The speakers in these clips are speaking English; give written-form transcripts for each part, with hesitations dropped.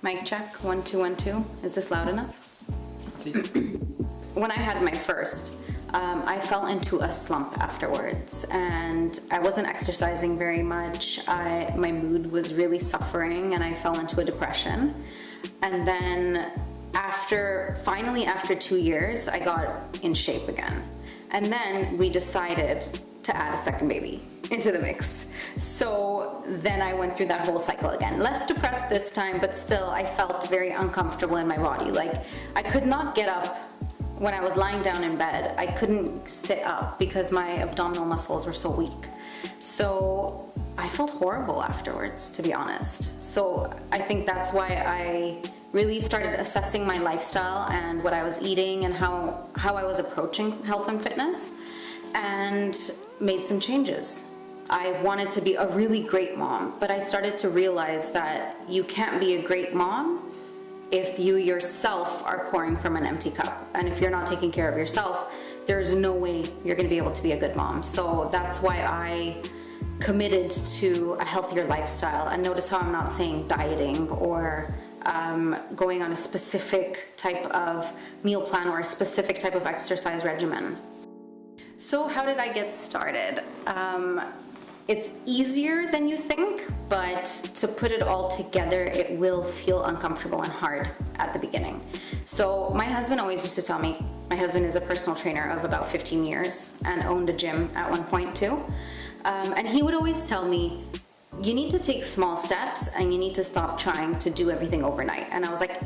Mic check, 1 2 1 2. Is this loud enough? When I had my first, I fell into a slump afterwards, and I wasn't exercising very much. My mood was really suffering, and I fell into a depression. And then finally after 2 years, I got in shape again. And then we decided to add a second baby into the mix. So then I went through that whole cycle again. Less depressed this time, but still I felt very uncomfortable in my body. Like, I could not get up when I was lying down in bed. I couldn't sit up because my abdominal muscles were so weak. So I felt horrible afterwards, to be honest. So I think that's why I really started assessing my lifestyle and what I was eating and how I was approaching health and fitness, and made some changes. I wanted to be a really great mom, but I started to realize that you can't be a great mom if you yourself are pouring from an empty cup. And if you're not taking care of yourself, there's no way you're going to be able to be a good mom. So that's why I committed to a healthier lifestyle. And notice how I'm not saying dieting or going on a specific type of meal plan or a specific type of exercise regimen. So how did I get started? It's easier than you think, but to put it all together, it will feel uncomfortable and hard at the beginning. So my husband always used to tell me, my husband is a personal trainer of about 15 years and owned a gym at one point too. And he would always tell me, you need to take small steps and you need to stop trying to do everything overnight. And I was like,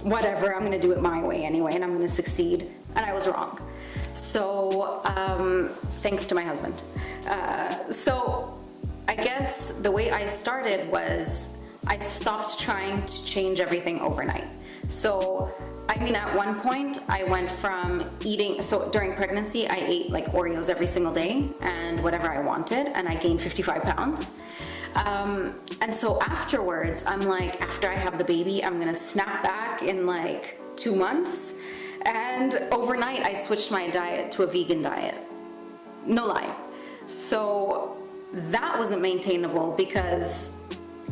whatever, I'm gonna do it my way anyway and I'm gonna succeed. And I was wrong. So thanks to my husband. So I guess the way I started was I stopped trying to change everything overnight. So I mean, at one point I went from eating, so during pregnancy I ate like Oreos every single day and whatever I wanted, and I gained 55 pounds. And so afterwards, I'm like, after I have the baby, I'm gonna snap back in like 2 months. And overnight I switched my diet to a vegan diet. No lie. So that wasn't maintainable because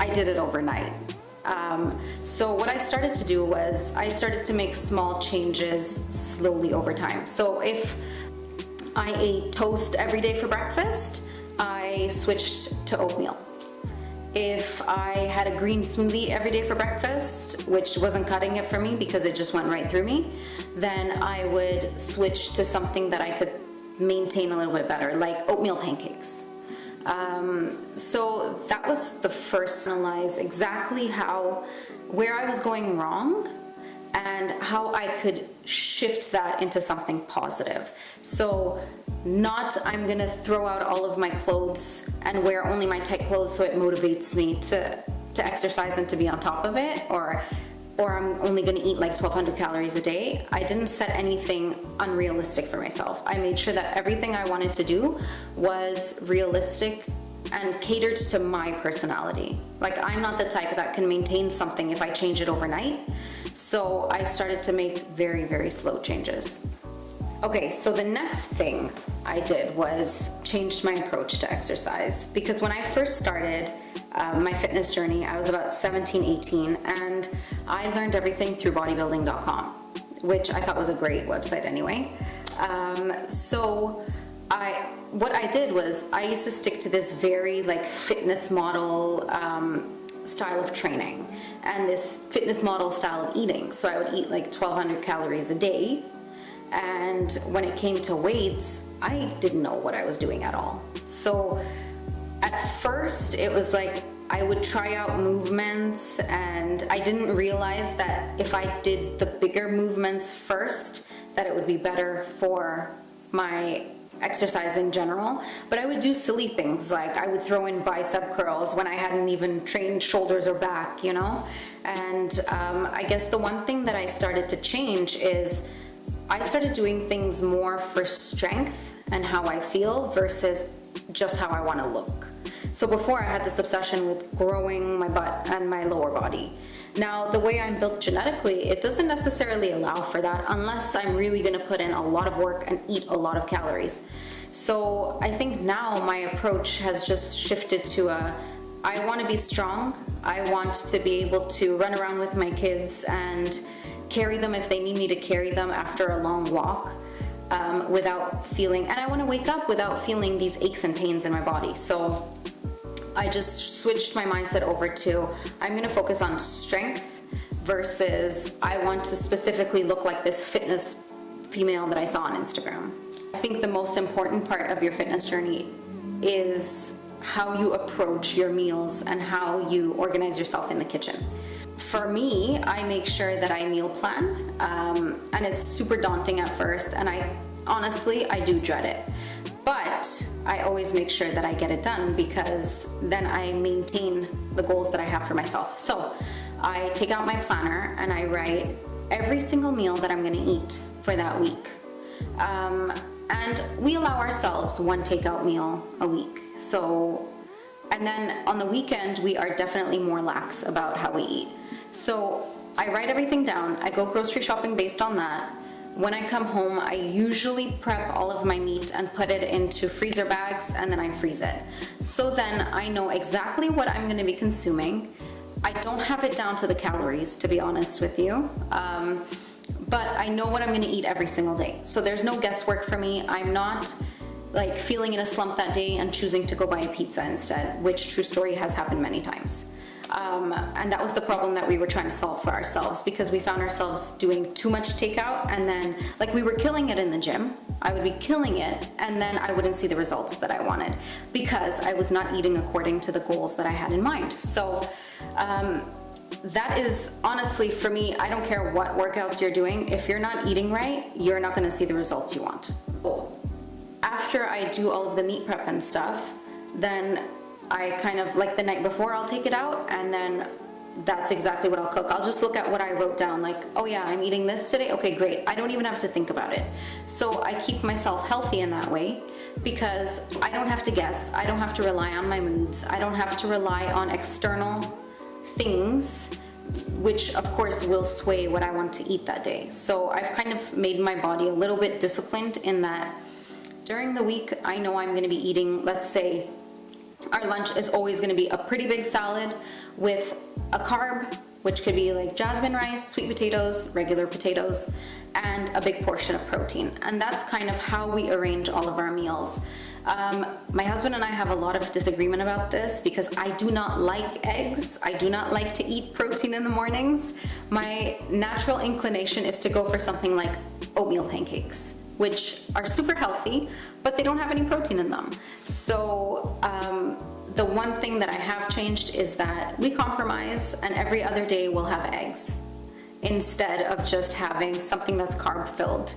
I did it overnight. So what I started to do was I started to make small changes slowly over time. So if I ate toast every day for breakfast, I switched to oatmeal. If I had a green smoothie every day for breakfast, which wasn't cutting it for me because it just went right through me, then I would switch to something that I could maintain a little bit better, like oatmeal pancakes. So that was the first, analyze exactly where I was going wrong and how I could shift that into something positive. So not I'm gonna throw out all of my clothes and wear only my tight clothes so it motivates me to exercise and to be on top of it, or I'm only gonna eat like 1,200 calories a day. I didn't set anything unrealistic for myself. I made sure that everything I wanted to do was realistic and catered to my personality. Like, I'm not the type that can maintain something if I change it overnight. So I started to make very, very slow changes. Okay, so the next thing I did was changed my approach to exercise, because when I first started my fitness journey, I was about 17, 18, and I learned everything through bodybuilding.com, which I thought was a great website anyway. So what I did was I used to stick to this very like fitness model style of training and this fitness model style of eating. So I would eat like 1,200 calories a day. And when it came to weights, I didn't know what I was doing at all. So at first it was like I would try out movements, and I didn't realize that if I did the bigger movements first, that it would be better for my exercise in general. But I would do silly things, like I would throw in bicep curls when I hadn't even trained shoulders or back, you know? And I guess the one thing that I started to change is I started doing things more for strength and how I feel versus just how I want to look. So before, I had this obsession with growing my butt and my lower body. Now, the way I'm built genetically, it doesn't necessarily allow for that unless I'm really going to put in a lot of work and eat a lot of calories. So I think now my approach has just shifted to I want to be strong, I want to be able to run around with my kids and carry them if they need me to carry them after a long walk, without feeling, and I want to wake up without feeling these aches and pains in my body. So I just switched my mindset over to, I'm going to focus on strength versus I want to specifically look like this fitness female that I saw on Instagram. I think the most important part of your fitness journey is how you approach your meals and how you organize yourself in the kitchen. For me, I make sure that I meal plan, and it's super daunting at first, and honestly, I do dread it. But I always make sure that I get it done, because then I maintain the goals that I have for myself. So I take out my planner and I write every single meal that I'm gonna eat for that week. And we allow ourselves one takeout meal a week. So, and then on the weekend, we are definitely more lax about how we eat. So I write everything down. I go grocery shopping based on that. When I come home, I usually prep all of my meat and put it into freezer bags, and then I freeze it. So then I know exactly what I'm gonna be consuming. I don't have it down to the calories, to be honest with you. But I know what I'm gonna eat every single day. So there's no guesswork for me. I'm not like feeling in a slump that day and choosing to go buy a pizza instead, which, true story, has happened many times. And that was the problem that we were trying to solve for ourselves, because we found ourselves doing too much takeout, and then like we were killing it in the gym. I would be killing it, and then I wouldn't see the results that I wanted because I was not eating according to the goals that I had in mind. So that is honestly, for me, I don't care what workouts you're doing. If you're not eating right, you're not gonna see the results you want. After I do all of the meat prep and stuff, then I kind of, like the night before, I'll take it out, and then that's exactly what I'll cook. I'll just look at what I wrote down, like, oh yeah, I'm eating this today, okay, great. I don't even have to think about it. So I keep myself healthy in that way, because I don't have to guess. I don't have to rely on my moods. I don't have to rely on external things, which of course will sway what I want to eat that day. So I've kind of made my body a little bit disciplined in that during the week, I know I'm gonna be eating, let's say, our lunch is always gonna be a pretty big salad with a carb, which could be like jasmine rice, sweet potatoes, regular potatoes, and a big portion of protein. And that's kind of how we arrange all of our meals. My husband and I have a lot of disagreement about this because I do not like eggs. I do not like to eat protein in the mornings. My natural inclination is to go for something like oatmeal pancakes, which are super healthy, but they don't have any protein in them. So the one thing that I have changed is that we compromise, and every other day we'll have eggs instead of just having something that's carb filled.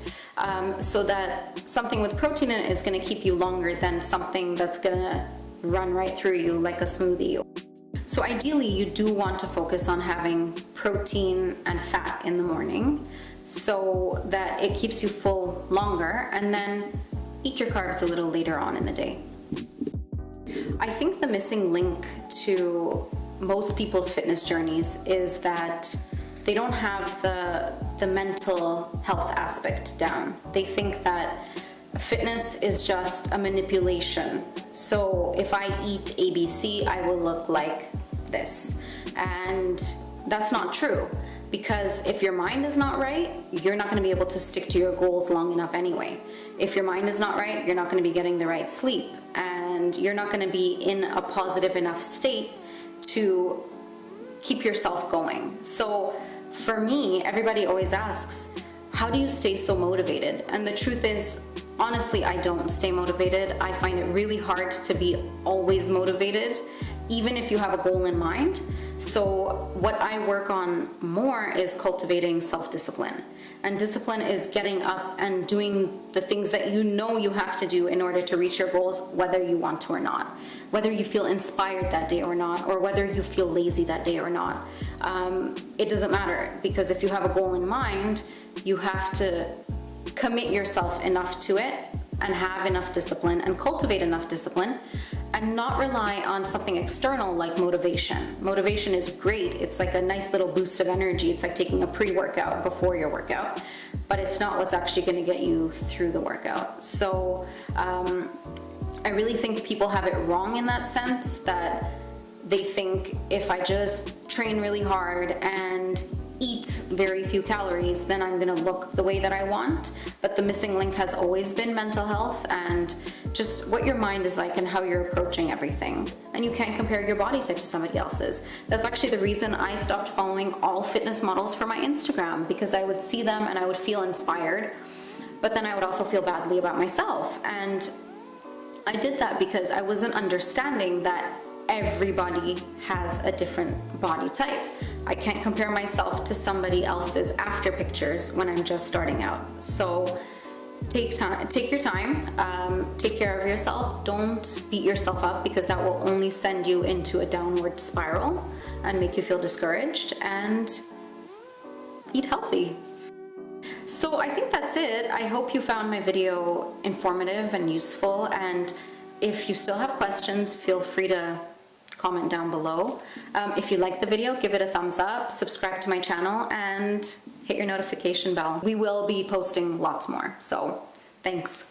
So that something with protein in it is gonna keep you longer than something that's gonna run right through you like a smoothie. So ideally you do want to focus on having protein and fat in the morning so that it keeps you full longer, and then eat your carbs a little later on in the day. I think the missing link to most people's fitness journeys is that they don't have the mental health aspect down. They think that fitness is just a manipulation. So if I eat ABC, I will look like this. And that's not true, because if your mind is not right, you're not gonna be able to stick to your goals long enough anyway. If your mind is not right, you're not gonna be getting the right sleep, and you're not gonna be in a positive enough state to keep yourself going. So for me, everybody always asks, how do you stay so motivated? And the truth is, honestly, I don't stay motivated. I find it really hard to be always motivated, even if you have a goal in mind. So what I work on more is cultivating self-discipline. And discipline is getting up and doing the things that you know you have to do in order to reach your goals, whether you want to or not. Whether you feel inspired that day or not, or whether you feel lazy that day or not. It doesn't matter, because if you have a goal in mind, you have to commit yourself enough to it and have enough discipline and cultivate enough discipline, and not rely on something external like motivation. Motivation is great. It's like a nice little boost of energy. It's like taking a pre-workout before your workout, but it's not what's actually going to get you through the workout. So I really think people have it wrong in that sense, that they think if I just train really hard and eat very few calories, then I'm gonna look the way that I want. But the missing link has always been mental health and just what your mind is like and how you're approaching everything. And you can't compare your body type to somebody else's. That's actually the reason I stopped following all fitness models for my Instagram, because I would see them and I would feel inspired, but then I would also feel badly about myself. And I did that because I wasn't understanding that everybody has a different body type. I can't compare myself to somebody else's after pictures when I'm just starting out. So take your time, take care of yourself. Don't beat yourself up, because that will only send you into a downward spiral and make you feel discouraged. And eat healthy. So I think that's it. I hope you found my video informative and useful, and if you still have questions, feel free to comment down below. If you like the video, give it a thumbs up, subscribe to my channel, and hit your notification bell. We will be posting lots more, so thanks.